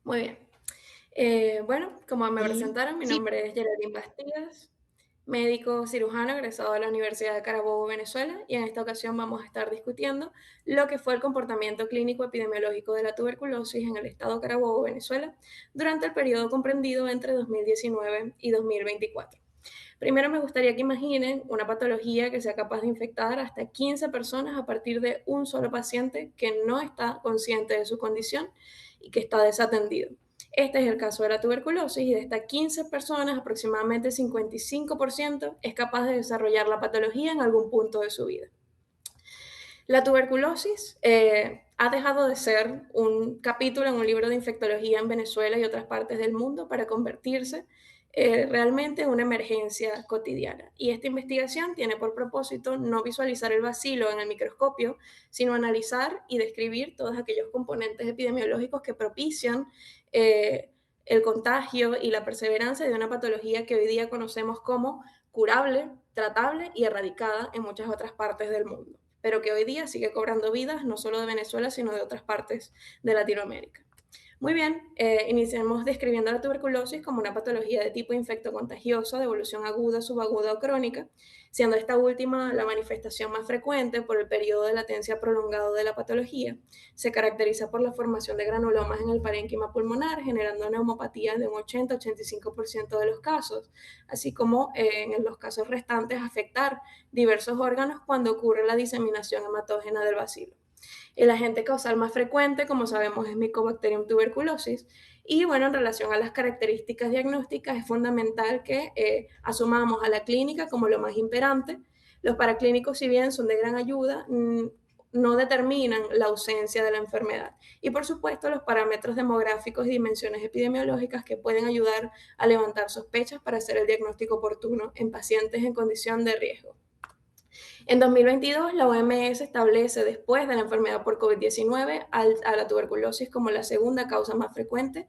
Muy bien. Bueno, como me Y presentaron, mi sí, nombre es Geraldine Bastidas, médico cirujano egresado de la Universidad de Carabobo, Venezuela, y en esta ocasión vamos a estar discutiendo lo que fue el comportamiento clínico epidemiológico de la tuberculosis en el estado Carabobo, Venezuela, durante el periodo comprendido entre 2019 y 2024. Primero me gustaría que imaginen una patología que sea capaz de infectar hasta 15 personas a partir de un solo paciente que no está consciente de su condición y que está desatendido. Este es el caso de la tuberculosis y de estas 15 personas, aproximadamente el 55% es capaz de desarrollar la patología en algún punto de su vida. La tuberculosis ha dejado de ser un capítulo en un libro de infectología en Venezuela y otras partes del mundo para convertirse realmente en una emergencia cotidiana. Y esta investigación tiene por propósito no visualizar el bacilo en el microscopio, sino analizar y describir todos aquellos componentes epidemiológicos que propician eh, el contagio y la perseverancia de una patología que hoy día conocemos como curable, tratable y erradicada en muchas otras partes del mundo, pero que hoy día sigue cobrando vidas no solo de Venezuela, sino de otras partes de Latinoamérica. Muy bien, iniciemos describiendo la tuberculosis como una patología de tipo infectocontagioso de evolución aguda, subaguda o crónica, siendo esta última la manifestación más frecuente por el periodo de latencia prolongado de la patología. Se caracteriza por la formación de granulomas en el parénquima pulmonar, generando neumopatías de un 80-85% de los casos, así como en los casos restantes afectar diversos órganos cuando ocurre la diseminación hematógena del bacilo. El agente causal más frecuente, como sabemos, es Mycobacterium tuberculosis. Y bueno, en relación a las características diagnósticas, es fundamental que asumamos a la clínica como lo más imperante. Los paraclínicos, si bien son de gran ayuda, no determinan la ausencia de la enfermedad. Y por supuesto, los parámetros demográficos y dimensiones epidemiológicas que pueden ayudar a levantar sospechas para hacer el diagnóstico oportuno en pacientes en condición de riesgo. En 2022, la OMS establece, después de la enfermedad por COVID-19, a la tuberculosis como la segunda causa más frecuente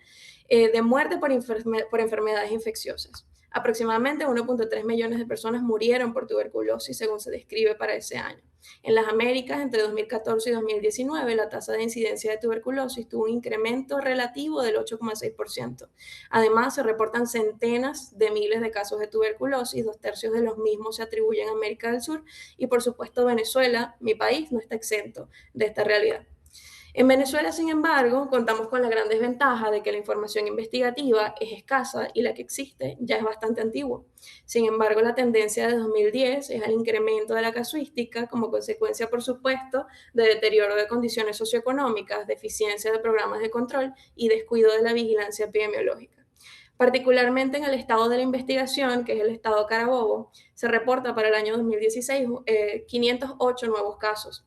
de muerte por enfermedades infecciosas. Aproximadamente 1.3 millones de personas murieron por tuberculosis, según se describe para ese año. En las Américas, entre 2014 y 2019, la tasa de incidencia de tuberculosis tuvo un incremento relativo del 8,6%. Además, se reportan centenas de miles de casos de tuberculosis, dos tercios de los mismos se atribuyen a América del Sur y por supuesto Venezuela, mi país, no está exento de esta realidad. En Venezuela, sin embargo, contamos con la gran desventaja de que la información investigativa es escasa y la que existe ya es bastante antigua. Sin embargo, la tendencia de 2010 es al incremento de la casuística como consecuencia, por supuesto, de deterioro de condiciones socioeconómicas, deficiencia de programas de control y descuido de la vigilancia epidemiológica. Particularmente en el estado de la investigación, que es el estado Carabobo, se reporta para el año 2016 508 nuevos casos.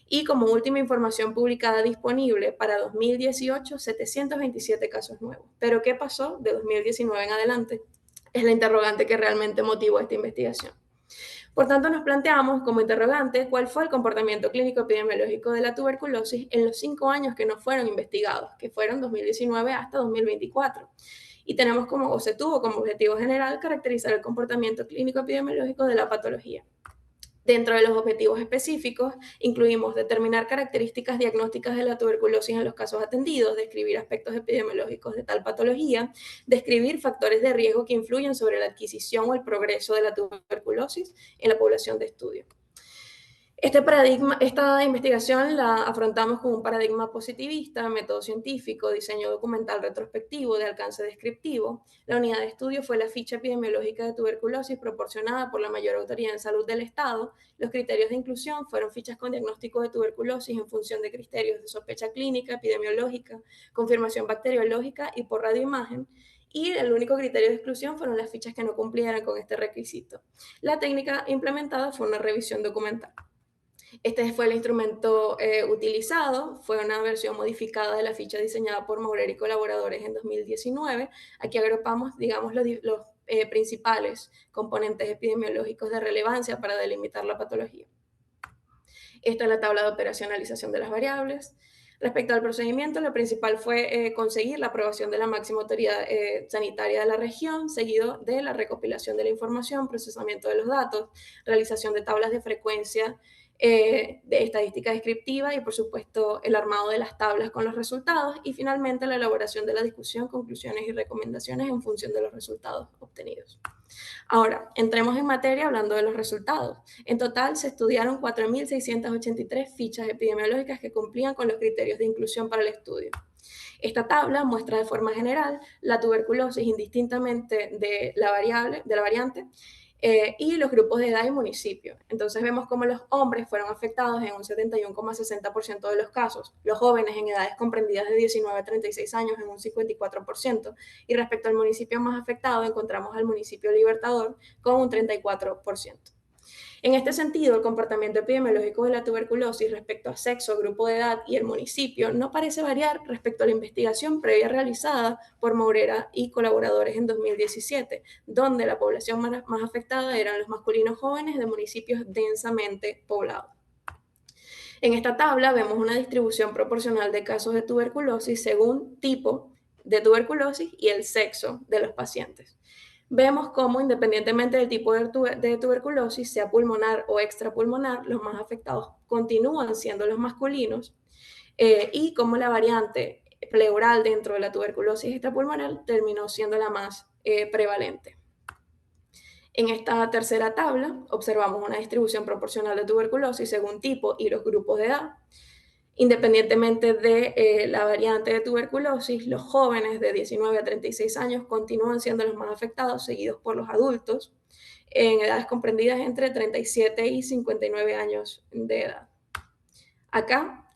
Y como última información publicada disponible para 2018, 727 casos nuevos. Pero ¿qué pasó de 2019 en adelante? Es la interrogante que realmente motivó esta investigación. Por tanto, nos planteamos como interrogante cuál fue el comportamiento clínico epidemiológico de la tuberculosis en los 5 años que no fueron investigados, que fueron 2019 hasta 2024. Y tenemos como, o se tuvo como objetivo general, caracterizar el comportamiento clínico epidemiológico de la patología. Dentro de los objetivos específicos, incluimos determinar características diagnósticas de la tuberculosis en los casos atendidos, describir aspectos epidemiológicos de tal patología, describir factores de riesgo que influyen sobre la adquisición o el progreso de la tuberculosis en la población de estudio. Esta investigación la afrontamos con un paradigma positivista, método científico, diseño documental retrospectivo de alcance descriptivo. La unidad de estudio fue la ficha epidemiológica de tuberculosis proporcionada por la mayor autoridad en salud del Estado. Los criterios de inclusión fueron fichas con diagnóstico de tuberculosis en función de criterios de sospecha clínica, epidemiológica, confirmación bacteriológica y por radioimagen. Y el único criterio de exclusión fueron las fichas que no cumplieran con este requisito. La técnica implementada fue una revisión documental. Este fue el instrumento utilizado, fue una versión modificada de la ficha diseñada por Maurer y colaboradores en 2019. Aquí agrupamos, digamos, los principales componentes epidemiológicos de relevancia para delimitar la patología. Esta es la tabla de operacionalización de las variables. Respecto al procedimiento, lo principal fue conseguir la aprobación de la máxima autoridad sanitaria de la región, seguido de la recopilación de la información, procesamiento de los datos, realización de tablas de frecuencia de estadística descriptiva y, por supuesto, el armado de las tablas con los resultados y, finalmente, la elaboración de la discusión, conclusiones y recomendaciones en función de los resultados obtenidos. Ahora, entremos en materia hablando de los resultados. En total, se estudiaron 4.683 fichas epidemiológicas que cumplían con los criterios de inclusión para el estudio. Esta tabla muestra de forma general la tuberculosis indistintamente de la variante y los grupos de edad y municipio. Entonces vemos cómo los hombres fueron afectados en un 71,60% de los casos, los jóvenes en edades comprendidas de 19 a 36 años en un 54%, y respecto al municipio más afectado encontramos al municipio Libertador con un 34%. En este sentido, el comportamiento epidemiológico de la tuberculosis respecto a sexo, grupo de edad y el municipio no parece variar respecto a la investigación previa realizada por Mourera y colaboradores en 2017, donde la población más afectada eran los masculinos jóvenes de municipios densamente poblados. En esta tabla vemos una distribución proporcional de casos de tuberculosis según tipo de tuberculosis y el sexo de los pacientes. Vemos cómo, independientemente del tipo de tuberculosis, sea pulmonar o extrapulmonar, los más afectados continúan siendo los masculinos y cómo la variante pleural dentro de la tuberculosis extrapulmonar terminó siendo la más prevalente. En esta tercera tabla observamos una distribución proporcional de tuberculosis según tipo y los grupos de edad. Independientemente de la variante de tuberculosis, los jóvenes de 19 a 36 años continúan siendo los más afectados, seguidos por los adultos en edades comprendidas entre 37 y 59 años de edad. Acá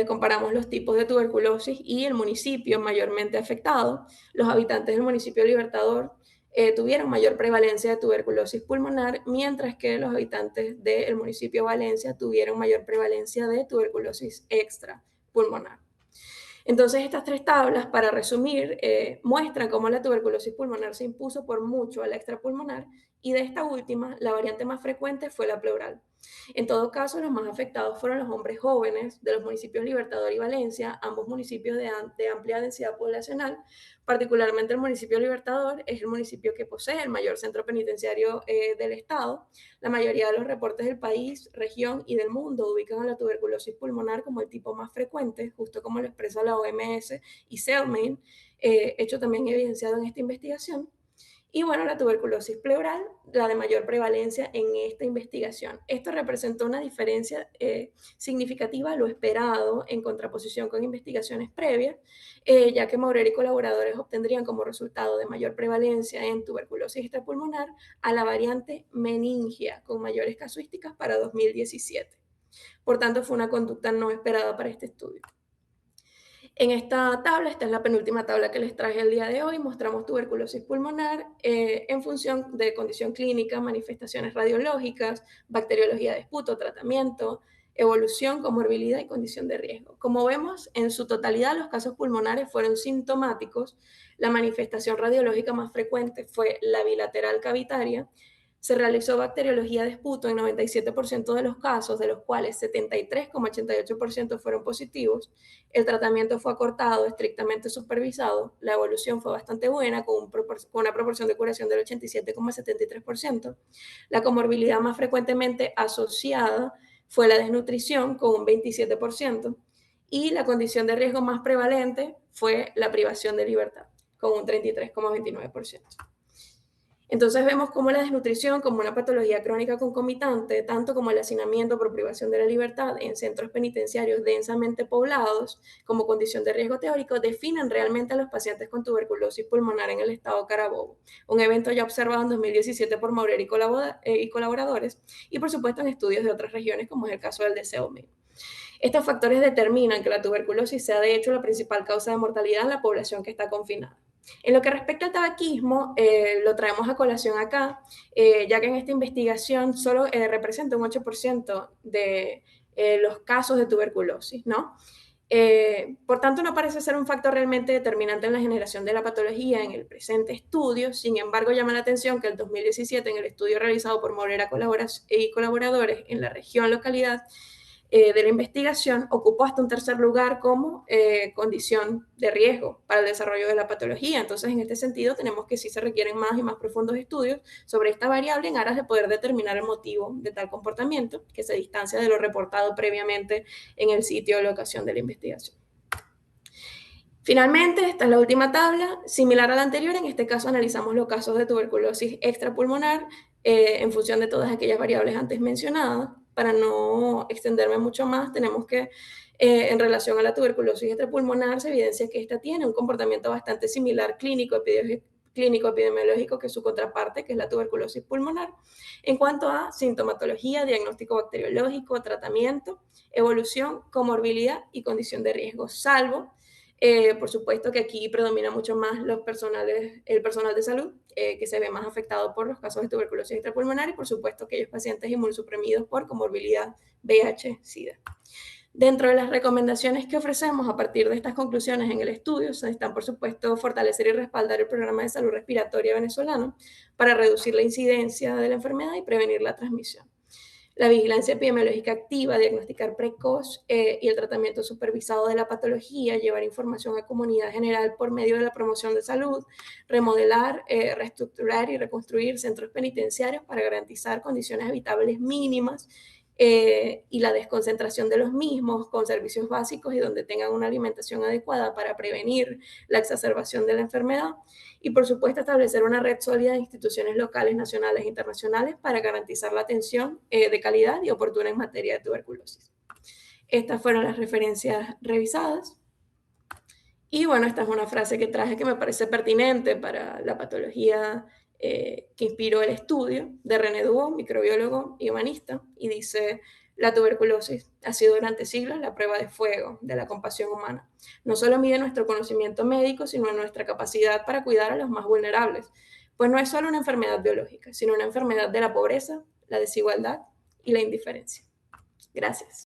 comparamos los tipos de tuberculosis y el municipio mayormente afectado. Los habitantes del municipio Libertador tuvieron mayor prevalencia de tuberculosis pulmonar, mientras que los habitantes del municipio Valencia tuvieron mayor prevalencia de tuberculosis extrapulmonar. Entonces, estas tres tablas, para resumir, muestran cómo la tuberculosis pulmonar se impuso por mucho a la extrapulmonar y de esta última, la variante más frecuente fue la pleural. En todo caso, los más afectados fueron los hombres jóvenes de los municipios Libertador y Valencia, ambos municipios de amplia densidad poblacional. Particularmente el municipio Libertador es el municipio que posee el mayor centro penitenciario del estado. La mayoría de los reportes del país, región y del mundo ubican a la tuberculosis pulmonar como el tipo más frecuente, justo como lo expresa la OMS y Cellmain, hecho también evidenciado en esta investigación. Y bueno, la tuberculosis pleural, la de mayor prevalencia en esta investigación. Esto representó una diferencia significativa a lo esperado en contraposición con investigaciones previas, ya que Mourera y colaboradores obtendrían como resultado de mayor prevalencia en tuberculosis extrapulmonar a la variante meningia, con mayores casuísticas para 2017. Por tanto, fue una conducta no esperada para este estudio. En esta tabla, esta es la penúltima tabla que les traje el día de hoy, mostramos tuberculosis pulmonar en función de condición clínica, manifestaciones radiológicas, bacteriología de esputo, tratamiento, evolución, comorbilidad y condición de riesgo. Como vemos, en su totalidad los casos pulmonares fueron sintomáticos. La manifestación radiológica más frecuente fue la bilateral cavitaria. Se realizó bacteriología de esputo en 97% de los casos, de los cuales 73,88% fueron positivos. El tratamiento fue acortado, estrictamente supervisado. La evolución fue bastante buena, con una proporción de curación del 87,73%. La comorbilidad más frecuentemente asociada fue la desnutrición, con un 27%. Y la condición de riesgo más prevalente fue la privación de libertad, con un 33,29%. Entonces vemos cómo la desnutrición como una patología crónica concomitante, tanto como el hacinamiento por privación de la libertad en centros penitenciarios densamente poblados como condición de riesgo teórico, definen realmente a los pacientes con tuberculosis pulmonar en el estado Carabobo, un evento ya observado en 2017 por Mourera y colaboradores, y por supuesto en estudios de otras regiones como es el caso del de Cellmain. Estos factores determinan que la tuberculosis sea de hecho la principal causa de mortalidad en la población que está confinada. En lo que respecta al tabaquismo, lo traemos a colación acá, ya que en esta investigación solo representa un 8% de los casos de tuberculosis, ¿no? Por tanto, no parece ser un factor realmente determinante en la generación de la patología en el presente estudio. Sin embargo, llama la atención que en el 2017, en el estudio realizado por Mourera y colaboradores en la región localidad, de la investigación, ocupó hasta un tercer lugar como condición de riesgo para el desarrollo de la patología. Entonces, en este sentido, tenemos que sí se requieren más y más profundos estudios sobre esta variable en aras de poder determinar el motivo de tal comportamiento que se distancia de lo reportado previamente en el sitio o locación de la investigación. Finalmente, esta es la última tabla, similar a la anterior, en este caso analizamos los casos de tuberculosis extrapulmonar en función de todas aquellas variables antes mencionadas. Para no extenderme mucho más, tenemos que en relación a la tuberculosis extrapulmonar se evidencia que esta tiene un comportamiento bastante similar clínico epidemiológico que su contraparte, que es la tuberculosis pulmonar, en cuanto a sintomatología, diagnóstico bacteriológico, tratamiento, evolución, comorbilidad y condición de riesgo, salvo por supuesto que aquí predomina mucho más el personal de salud, que se ve más afectado por los casos de tuberculosis extrapulmonar y por supuesto aquellos pacientes inmunosuprimidos por comorbilidad VIH-Sida. Dentro de las recomendaciones que ofrecemos a partir de estas conclusiones en el estudio están, por supuesto, fortalecer y respaldar el programa de salud respiratoria venezolano para reducir la incidencia de la enfermedad y prevenir la transmisión. La vigilancia epidemiológica activa, diagnosticar precoz y el tratamiento supervisado de la patología, llevar información a comunidad general por medio de la promoción de salud, remodelar, reestructurar y reconstruir centros penitenciarios para garantizar condiciones habitables mínimas y la desconcentración de los mismos con servicios básicos y donde tengan una alimentación adecuada para prevenir la exacerbación de la enfermedad. Y por supuesto establecer una red sólida de instituciones locales, nacionales e internacionales para garantizar la atención de calidad y oportuna en materia de tuberculosis. Estas fueron las referencias revisadas. Y bueno, esta es una frase que traje que me parece pertinente para la patología que inspiró el estudio de René Dubos, microbiólogo y humanista, y dice: la tuberculosis ha sido durante siglos la prueba de fuego de la compasión humana. No solo mide nuestro conocimiento médico, sino nuestra capacidad para cuidar a los más vulnerables, pues no es solo una enfermedad biológica, sino una enfermedad de la pobreza, la desigualdad y la indiferencia. Gracias.